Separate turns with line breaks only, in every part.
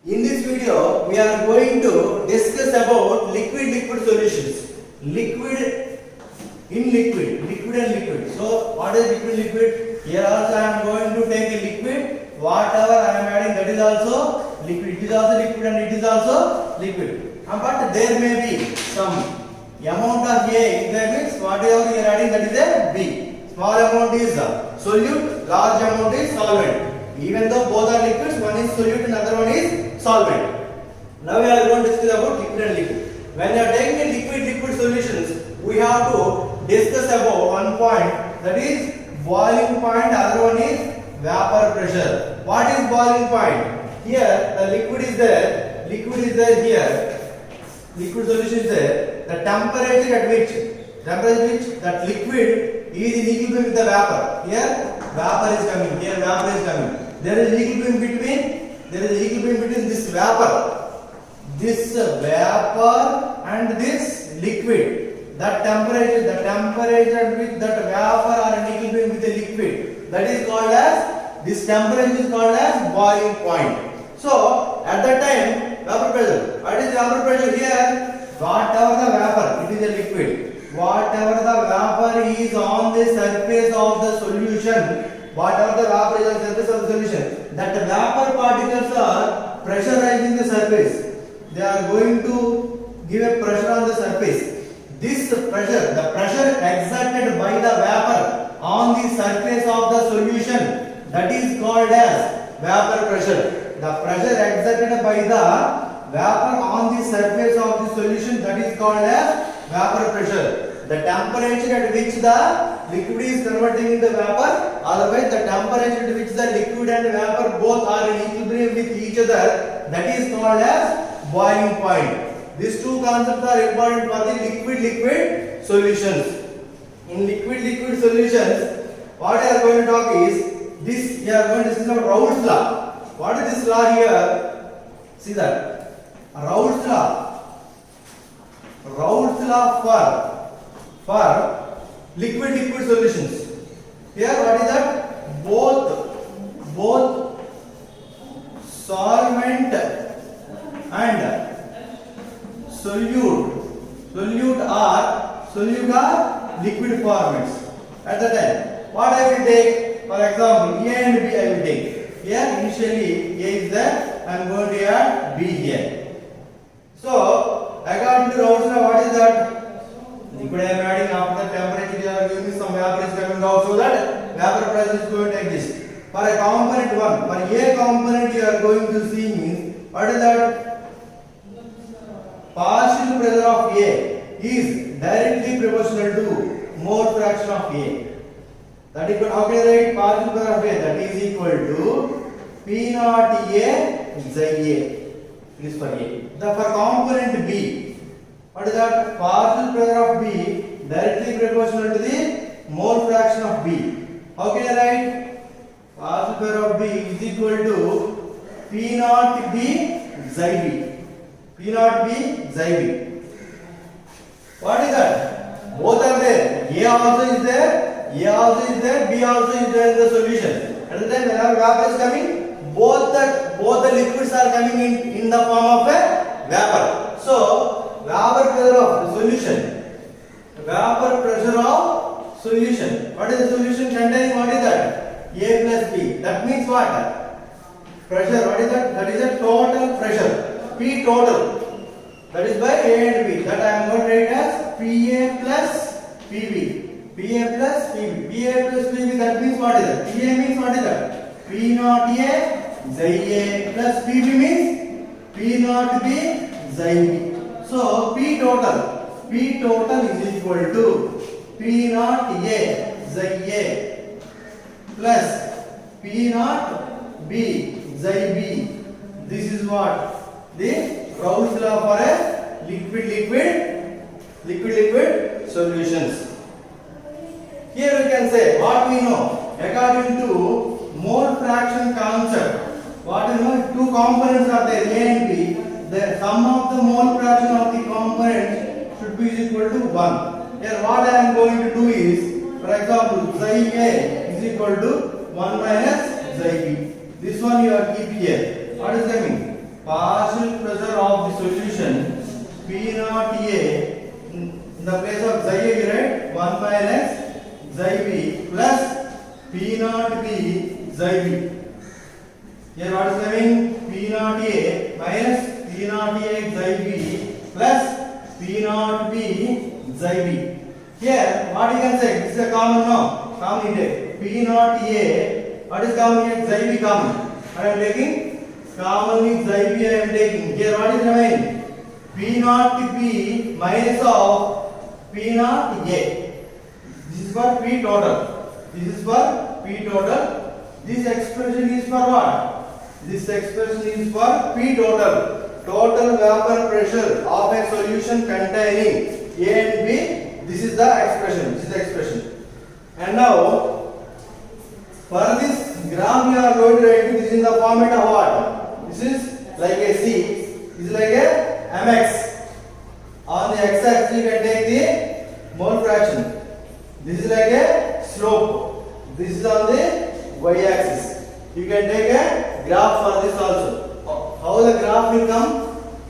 In this video, we are going to discuss about liquid solutions. Liquid in liquid, liquid and liquid. So, what is liquid? Here also I am going to take a liquid. Whatever I am adding, that is also liquid. It is also liquid and it is also liquid. But there may be some amount of A. That means whatever you are adding, that is a B. Small amount is solute, large amount is solvent. Even though both are liquids, one is solute and other one is solvent. Now we are going to discuss about liquid and liquid. When you are taking a liquid solutions, we have to discuss about one point, that is boiling point, other one is vapor pressure. What is boiling point? Here the liquid is there here. Liquid solution is there. The temperature at which that liquid is in equilibrium with the vapor. Here vapor is coming. Here vapor is coming. There is equilibrium between this vapor and this liquid. That temperature at which that vapor are in equilibrium with the liquid, that is called as, this temperature is called as boiling point. So at that time, vapor pressure. What is vapor pressure here? Whatever the vapor, it is a liquid. Whatever the vapor is on the surface of the solution, that the vapor particles are pressurizing the surface. They are going to give a pressure on the surface. This pressure, the pressure exerted by the vapor on the surface of the solution, that is called as vapor pressure. The pressure exerted by the vapor on the surface of the solution, that is called as vapor pressure. The temperature at which the liquid is converting into vapor, otherwise the temperature at which the liquid and vapor both are in equilibrium with each other, that is called as boiling point. These two concepts are important for the liquid solutions. In liquid solutions, what I am going to talk is this. We are going to discuss about Raoult's law. What is this law here? See that Raoult's law for liquid solutions. Here what is that? Both solvent and solute are liquid formats. At the time, what I will take, for example, A and B I will take. Here initially A is there, I am going to add B here. So according to Raoult's law, what is that? Liquid I am adding, after temperature you are giving some vapor is coming out, so that vapor pressure is going to exist. For a component 1, for A component you are going to see means, what is that? Partial pressure of A is directly proportional to mole fraction of A. That is, how can I write partial pressure of A? That is equal to P naught A xi A. This is for A. For component B, what is that? Partial pressure of B directly proportional to the mole fraction of B. How can I write? Partial pressure of B is equal to P naught B xi B. P naught B xi B. What is that? Both are there. A also is there, B also is there in the solution. At the time whenever vapor is coming, both the liquids are coming in the form of a vapor. So vapor pressure of the solution. What is the solution containing? What is that? A plus B. That means what? Pressure. What is that? That is a total pressure. P total. That is by A and B. That I am going to write as PA plus PB. PA plus PB. PA plus PB. That means what is that? PA means what is that? P naught A xi A plus PB means P naught B xi B. So P total is equal to P naught A xi A plus P naught B xi B. This is what the Raoult's law for a liquid solutions. Here we can say what we know according to mole fraction concept. What we know, two components are there, A and B. The sum of the mole fraction of the component should be equal to 1. Here what I am going to do is, for example, xi A is equal to 1 minus xi B. This one you are keep here. What is coming? partial pressure of the solution P naught A in the place of xi A, right? 1 minus xi B plus P naught B xi B. Here what is coming? P naught A minus P naught A xi B plus P naught B xi B. Here what you can say? This is a common, no? Common intake. P naught A. What is common here? Xi B common. I am taking commonly xi B. I am taking. Here what is remaining? P naught B minus of P naught A. This is for P total. This is for P total. This expression is for what? This expression is for P total. Total vapor pressure of a solution containing A and B. This is the expression. This is the expression. And now, for this graph we are going to write this in the format of what? This is like a C. This is like a mx. On the x-axis you can take the mole fraction. This is like a slope. This is on the y-axis. You can take a graph for this also. How the graph will come?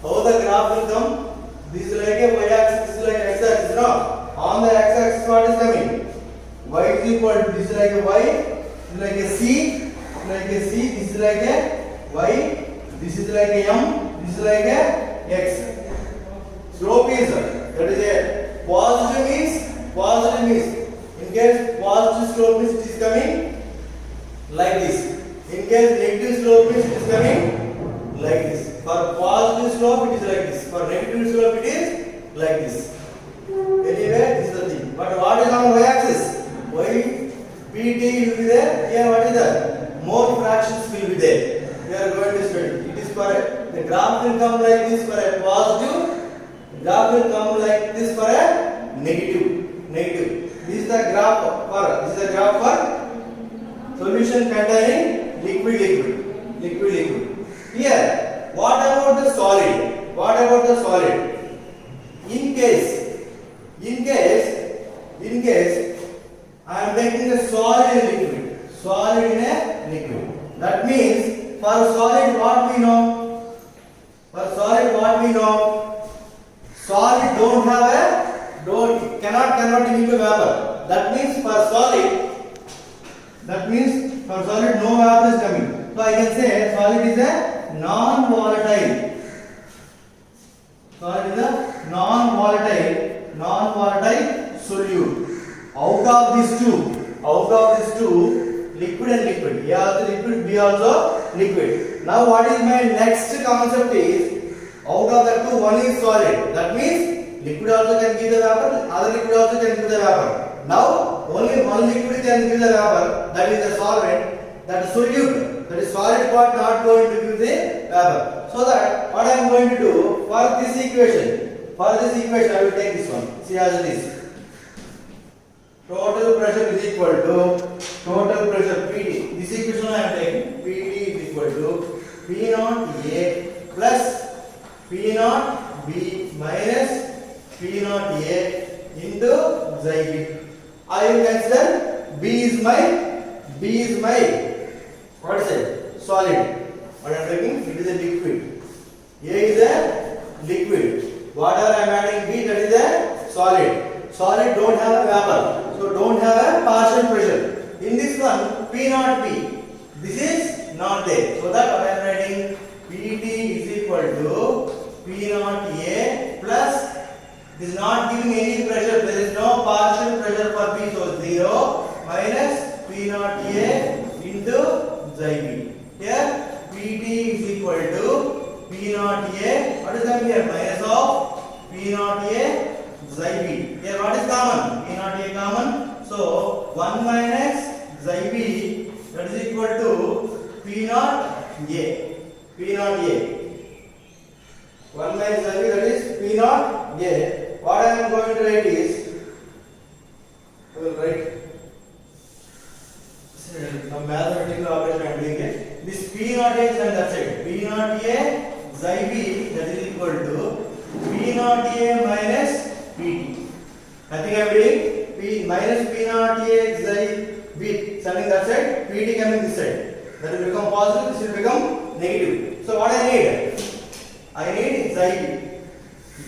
How the graph will come? This is like a y-axis. This is like x-axis. No. On the x-axis what is coming? Y is equal to, this is like a y, this is like a c, this is like a y, this is like a m, this is like a x. Slope is, that is a positive means, in case positive slope means it is coming like this. In case negative slope means it is coming like this. For positive slope it is like this. For negative slope it is like this. Anyway, this is the thing. But what is on y-axis? Y, Pt will be there. Here what is that? Mole fractions will be there. We are going to study. It is for the graph will come like this for a positive. The graph will come like this for a negative. This is the graph for solution containing liquid. Here, what about the solid? In case I am taking a solid in a liquid. That means for solid what we know? Solid cannot convert into vapor. That means for solid no vapor is coming. So I can say solid is a non-volatile. Solid is a non-volatile solute. Out of these two, liquid and liquid. A also liquid, B also liquid. Now what is my next concept is, out of the two, one is solid. That means liquid also can give the vapor, other liquid also can give the vapor. Now only one liquid can give the vapor, that is the solvent, that is solute. That is solid part not going to give the vapor. So that what I am going to do for this equation I will take this one. See as it is. Total pressure is equal to total pressure Pd. This equation I am taking. Pd is equal to P naught A plus P naught B minus P naught A into xi B. I will consider B is my what is it? Solid. What I am taking? It is a liquid. A is a liquid. Whatever I am adding B, that is a solid. Solid don't have a vapor, so don't have a partial pressure. In this one, P naught B, this is not there. So that what I am writing, Pt is equal to P naught A plus, this is not giving any pressure, there is no partial pressure for P, so 0 minus P naught A into xi B. Here Pt is equal to P naught A, what is that here? Minus of P naught A xi B. Here what is common? P naught A common. So 1 minus xi B, that is equal to P naught A. 1 minus xi B, that is P naught A. What I am going to write is, I will write some mathematical operation I am doing it. This P naught A is on that side. P naught A xi B, that is equal to P naught A minus Pt. Nothing I am doing. P minus P naught A xi B, sending that side. Pt coming this side. That will become positive. This will become negative. So what I need? I need xi b.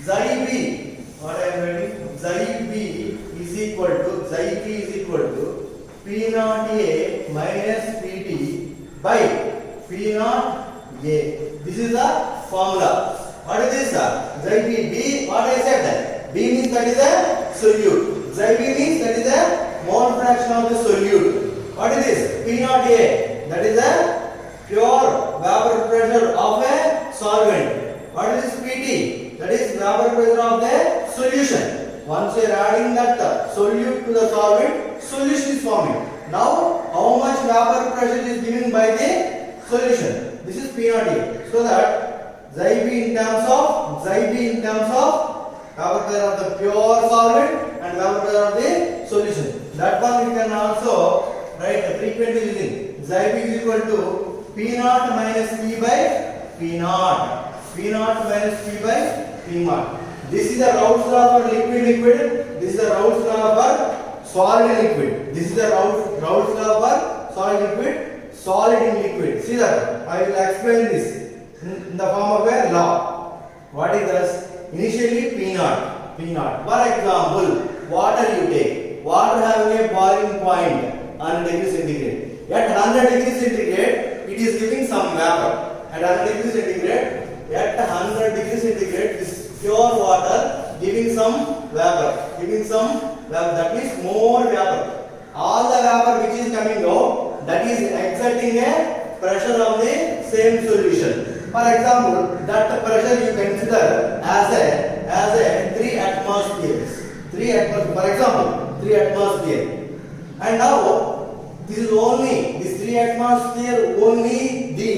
Xi b. What I am writing? Xi b is equal to xi p is equal to P naught A minus Pt by P naught A. This is the formula. What is this? Xi b. B. What I said? B means that is a solute. Xi b means that is a mole fraction of the solute. What is this? P naught A. That is a pure vapor pressure of a solvent. What is this Pt? That is vapor pressure of the solution. Once you are adding that solute to the solvent, solution is forming. Now, how much vapor pressure is given by the solution? This is P naught A. So that xi b in terms of vapor pressure of the pure solvent and vapor pressure of the solution. That one we can also write frequently using xi b is equal to P naught minus P by P naught. P naught minus P by P naught. This is the Raoult's law for liquid. This is the Raoult's law for solid liquid. This is the Raoult's law for solid in liquid. See that? I will explain this in the form of a law. What is this? Initially P naught. For example, water you take. Water having a boiling point 100 degrees centigrade. At 100 degrees centigrade, it is giving some vapor. At 100 degrees centigrade, this pure water giving some vapor. That means more vapor. All the vapor which is coming out, that is exerting a pressure on the same solution. For example, that pressure you consider as a 3 atmospheres. For example, 3 atmosphere. And now this 3 atmosphere only the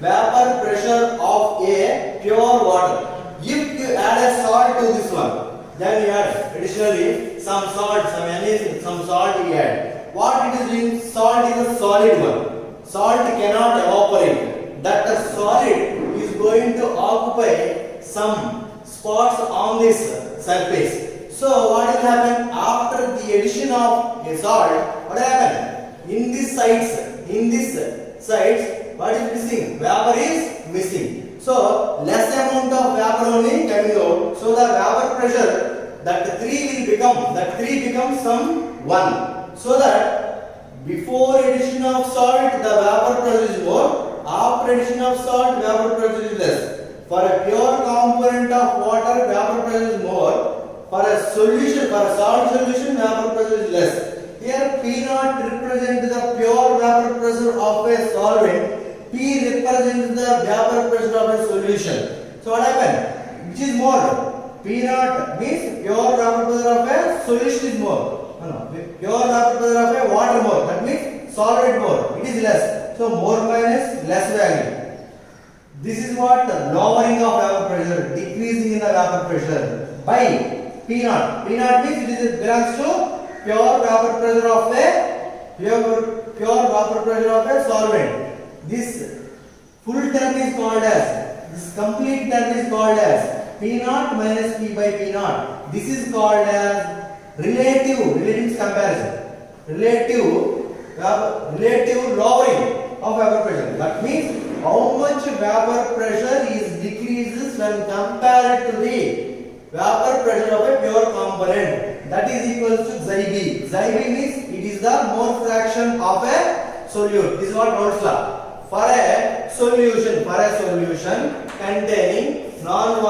vapor pressure of a pure water. If you add a salt to this one, then you add additionally some salt, some salt you add. What it is doing? Salt is a solid one. Salt cannot evaporate. That solid is going to occupy some spots on this surface. So what will happen after the addition of a salt? What will happen? In these sides, what is missing? Vapor is missing. So less amount of vapor only coming out. So the vapor pressure that 3 becomes some 1. So that before addition of salt the vapor pressure is more. After addition of salt vapor pressure is less. For a pure component of water vapor pressure is more. For a salt solution vapor pressure is less. Here P naught represents the pure vapor pressure of a solvent. P represents the vapor pressure of a solution. So what happened? Which is more? P naught means pure vapor pressure of a solution is more. Pure vapor pressure of a water more. That means solvent more. It is less. So more minus less value. This is what lowering of vapor pressure, decreasing in the vapor pressure by P naught. P naught means it belongs to pure vapor pressure of a solvent. This full term is called as, this complete term is called as P naught minus P by P naught. This is called as relative comparison. Relative lowering of vapor pressure. That means how much vapor pressure is decreases when compared to the vapor pressure of a pure component. That is equals to xi b. Xi b means it is the mole fraction of a solute. This is what Raoult's law. For a solution containing non-water